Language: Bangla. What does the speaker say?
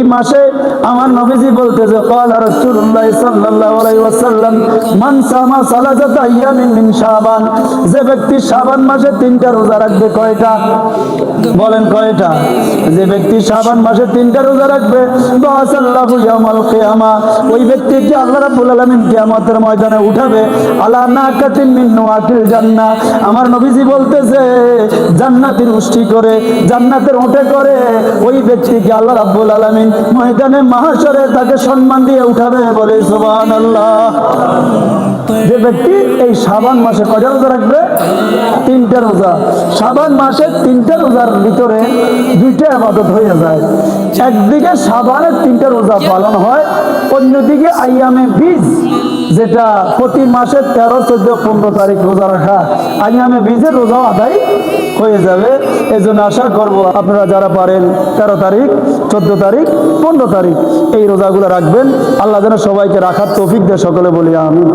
এই মাসে আমার নবীজি বলতেছে ক্বালা রাসূলুল্লাহ সাল্লাল্লাহু আলাইহি ওয়াসাল্লাম মান সামা সালাসাতা আইয়ামিন মিন শাবান, যে ব্যক্তি শাবান মাসে 3টা রোজা রাখবে। কয়টা বলেন? কয়টা? যে ব্যক্তি শাবান মাসে 3টা রোজা রাখবে বাসাল্লাহু ইয়াউমাল কিয়ামা, ওই ব্যক্তিকে আল্লাহ রাব্বুল আলামিন কিয়ামতের ময়দানে উঠাবে আলা নাকাতিন মিন নুআতিল জান্নাহ। আমার নবীজি বলতেছে জান্নাতের উষ্টি করে, জান্নাতের ওঠে করে ওই ব্যক্তিকে আল্লাহ রাব্বুল আলামিন ময়দানে মাহশরে তাকে সম্মান দিয়ে উঠাবে। বলে সুবহানাল্লাহ। যে ব্যক্তি এই শাবান মাসে কয়টা রোজা রাখবে? 3টা রোজা। শাবান মাসে 3টা রোজার ভিতরে 2টা ইবাদত হয়ে যায়। একদিকে শাবানের 3টা রোজা পালন হয়, অন্যদিকে আইয়ামে বীজ, যেটা প্রতি মাসে 13, 14, 15 তারিখ রোজা রাখা, আইয়ামে বীজের রোজা আদায় হয়ে যাবে। এই জন্য আশা করবো আপনারা যারা পারেন 13 তারিখ, 14 তারিখ, 15 তারিখ এই রোজাগুলো রাখবেন। আল্লাহ যেন সবাইকে রাখার তৌফিক দেয়। সকলে বলি আমিন।